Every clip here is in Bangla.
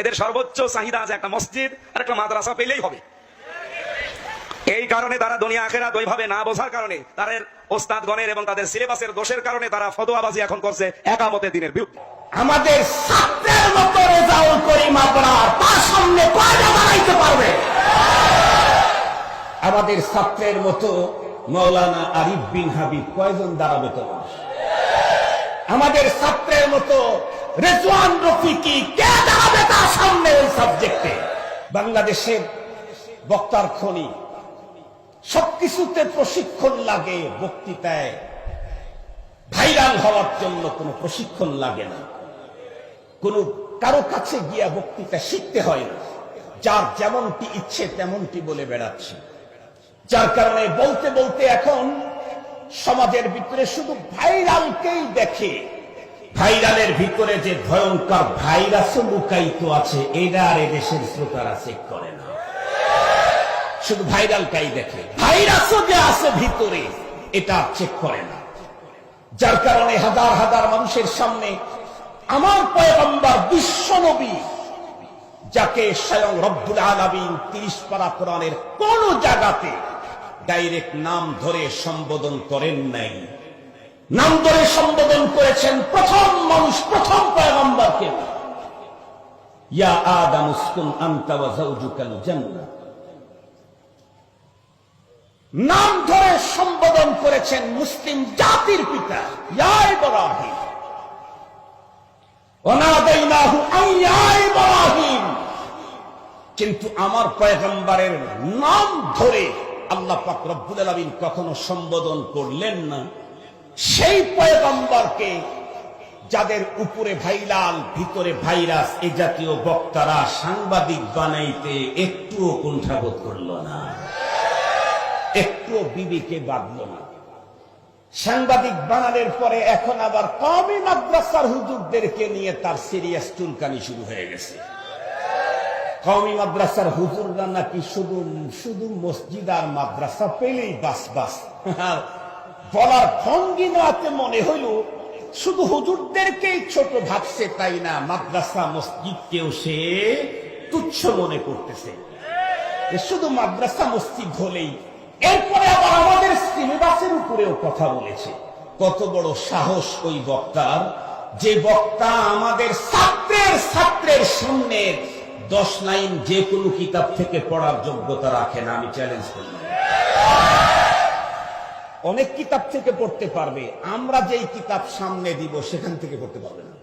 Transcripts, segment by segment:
এদের সর্বোচ্চ চাহিদা আছে একটা মসজিদ আর একটা মাদ্রাসা পেলেই হবে। এই কারণে তারা দুনিয়া আখিরাত ওইভাবে না বোঝার কারণে তাদের ওস্তাদগণের এবং তাদের সিলেবাসের দোষের কারণে তারা ফতোয়াবাজি এখন করছে একামতে দিনের বিরুদ্ধে। আমাদের ছাত্রের মতো রেজাউল করিম আপনার তার সামনে কয়টা দাঁড়াইতে পারবে? আমাদের ছাত্রের মতো মাওলানা আরিফ বিন হাবিব কয়জন দাঁড়াবে তোমার? আমাদের ছাত্রের মতো রেজওয়ান রফিকি কে দাঁড়াবে তার সামনে ওই সাবজেক্টে? বাংলাদেশের বক্তার খনি সবকিছুতে প্রশিক্ষণ লাগে, বক্তৃতায় ভাইরাল হওয়ার জন্য কোনো প্রশিক্ষণ লাগে না, কোন কারো কাছে গিয়া বক্তৃতা শিখতে হয় না, যার যেমনটি ইচ্ছে তেমনটি বলে বেড়াচ্ছে। যার কারণে বলতে বলতে এখন সমাজের ভিতরে শুধু ভাইরালকেই দেখে। ভাইরালের ভিতরে যে ভয়ঙ্কর ভাইরাসও লুকায়িত আছে এটা আর এদেশের শ্রোতারা চেক করে না, শুধু ভাইরালটাই দেখে। ভাইরাসও যে আছে ভিতরে এটা চেক করে না। যার কারণে হাজার হাজার মানুষের সামনে আমার পয়গম্বর বিশ্ব নবী, যাকে স্বয়ং রব্বুল আলামিন 30 পারা কোরআনের কোন জায়গাতে ডাইরেক্ট নাম ধরে সম্বোধন করেন নাই, নাম ধরে সম্বোধন করেছেন প্রথম মানুষ, প্রথম পয়গম্বরকে, ইয়া আদম উসকুন আনতা ওয়া যাওজুকাল জান্নাহ। নাম ধরে সম্বোধন করেছেন মুসলিম জাতির পিতা ইয়া ইব্রাহিম, ওয়ানাদাইনাহু আন ইয়া ইব্রাহিম। কিন্তু আমার পয়গম্বরের নাম ধরে আল্লাহ পাক রব্বুল আলামিন কখনো সম্বোধন করলেন না। সেই পয়গম্বরকে যাদের উপরে ভাইরাল ভিতরে ভাইরাস, এই জাতীয় বক্তারা সাংবাদিক বানাইতে একটুও কুণ্ঠাবোধ করলো না, একটু বিবিকে বাঁধল না। সাংবাদিক বানানোর পরে এখন আবার কওমি মাদ্রাসার হুজুরদেরকে নিয়ে তার সিরিয়াস চুলকানি শুরু হয়ে গেছে। কওমি মাদ্রাসার হুজুররা নাকি শুধু শুধু মসজিদ আর মাদ্রাসা পেলেই বাস বাস। বলার ভঙ্গিমাতে মনে হইল শুধু হুজুরদেরকেই ছোট ভাবছে, তাই না, মাদ্রাসা মসজিদকেও সে তুচ্ছ মনে করতেছে। শুধু মাদ্রাসা মসজিদ হলেই, এরপরে আবার আমাদের সিলেবাসের উপরেও কথা বলেছে। কত বড় সাহস ওই বক্তার, যে বক্তা আমাদের ছাত্রের সামনে 10 লাইন যে কোনো কিতাব থেকে পড়ার যোগ্যতা রাখে না। আমি চ্যালেঞ্জ করলাম, অনেক কিতাব থেকে পড়তে পারবে, আমরা যেই কিতাব সামনে দিব সেখান থেকে পড়তে পারবে না।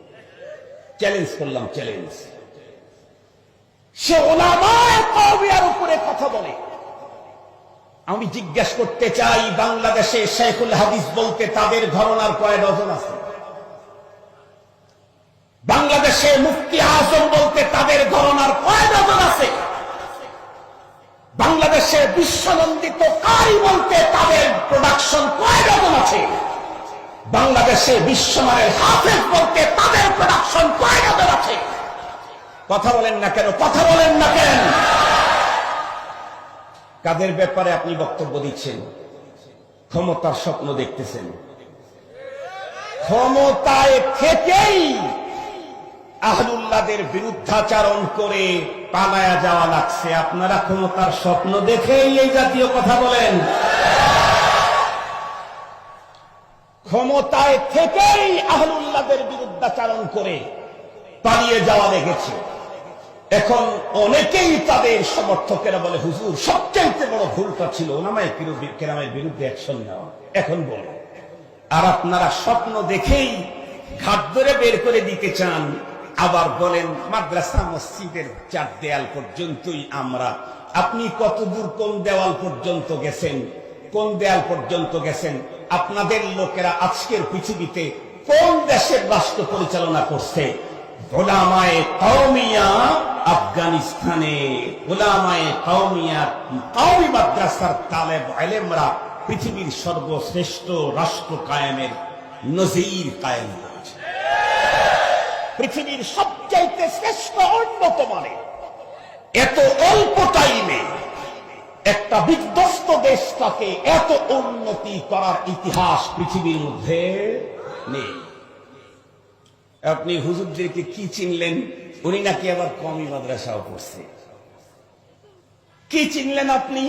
চ্যালেঞ্জ করলাম, চ্যালেঞ্জ। সে উলামায়ে কওমিয়ার উপরে কথা বলে। আমি জিজ্ঞাসা করতে চাই, বাংলাদেশে শেখুল হাদিস বলতে তাদের ঘরানার কয় ডজন আছে? বাংলাদেশে মুফতি আজম বলতে তাদের ঘরানার কয় ডজন আছে? বাংলাদেশে বিশ্বনন্দিত কারি বলতে তাদের প্রোডাকশন কয় ডজন আছে? বাংলাদেশে বিশ্বমানের হাফেজ বলতে তাদের প্রোডাকশন কয় ডজন আছে? কথা বলেন না কেন? কথা বলেন না কেন? কাদের ব্যাপারে আপনি বক্তব্য দিচ্ছেন? ক্ষমতার স্বপ্ন দেখতেছেন। ক্ষমতায় থেকেই আহলুল্লাহদের বিরুদ্ধাচারণ করে পালায়া যাওয়া লাগছে। আপনারা ক্ষমতার স্বপ্ন দেখেই এই জাতীয় কথা বলেন। ক্ষমতায় থেকেই আহলুল্লাহদের বিরুদ্ধাচারণ করে পালিয়ে যাওয়া লেগেছে। এখন অনেকেই তাদের সমর্থকেরা বলে, হুজুর সবচাইতে বড় ভুলটা ছিল ওলামায়ে কেরামের বিরুদ্ধে অ্যাকশন নেওয়া। এখন বলে, আর আপনারা স্বপ্ন দেখেই ঘাট ধরে বের করে দিতে চান। আবার বলেন মাদ্রাসা মসজিদের 4 দেয়াল পর্যন্তই আমরা। আপনি কতদূর কোন দেওয়াল পর্যন্ত গেছেন? কোন দেয়াল পর্যন্ত গেছেন? আপনাদের লোকেরা আজকের পৃথিবীতে কোন দেশের রাষ্ট্র পরিচালনা করছে? উলামায়ে কওমিয়া আফগানিস্তানে, উলামায়ে কওমিয়া কওমি মাদ্রাসার তালেব ইলমরা পৃথিবীর সর্বশ্রেষ্ঠ রাষ্ট্র কায়েমের নজির কায়েম করেছে। পৃথিবীর সবচাইতে শ্রেষ্ঠ উন্নত মানের, এত অল্প টাইমে একটা বিধ্বস্ত দেশটাকে এত উন্নতি করার ইতিহাস পৃথিবীর মধ্যে নেই। আপনি হুজুরদেরকে কি চিনলেন? উনি নাকি আবার কমি মাদ্রাসাও পড়ছে। কি চিনলেন আপনি?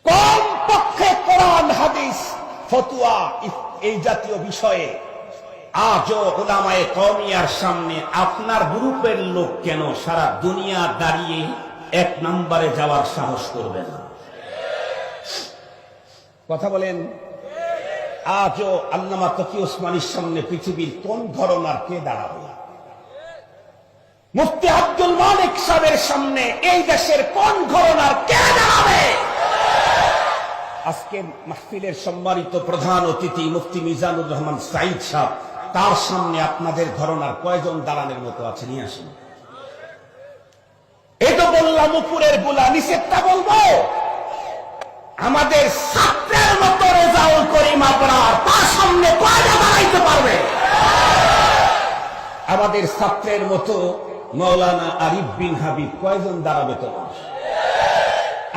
কম পক্ষে কোরআন হাদিস ফতুয়া এই জাতীয় বিষয়ে আজও উলামায়ে কওমিয়ার সামনে আপনার গ্রুপের লোক কেন সারা দুনিয়া দাঁড়িয়ে এক নম্বরে যাওয়ার সাহস করবে না? কথা বলেন। আজও আল্লামা তকি ওসমানীর সামনে পৃথিবীর কোন ঘরনার কে দাঁড়াবে? মুফতি আব্দুল মালিক সাহেবের সামনে এই দেশের কোন ঘরনার কে দাঁড়াবে? আজকে মাহফিলের সম্মানিত প্রধান অতিথি মুফতি মিজানুর রহমান সাইদ সাহেব, তার সামনে আপনাদের ঘরনার কয়জন দাঁড়ানোর মতো আছে? নিয়ে আসেন। এই তো বললাম উপরের গোলা, নিচেরটা বলবো। আমাদের ছাত্রের মতো রেজাউল করিম আবরার তার সামনে কয়টা দাঁড়াইতে পারবে? আমাদের ছাত্রের মতো মাওলানা আরিফ বিন হাবিব কয়জন দাঁড়াবে তোমার?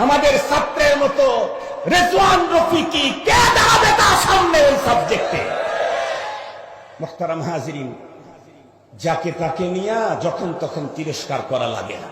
আমাদের ছাত্রের মতো রেজওয়ান রফিকি কে দাঁড়াবে তার সামনে ওই সাবজেক্টে? মুহতারাম হাজিরিন, যাকে তাকে নিয়ে যখন তখন তিরস্কার করা লাগে না।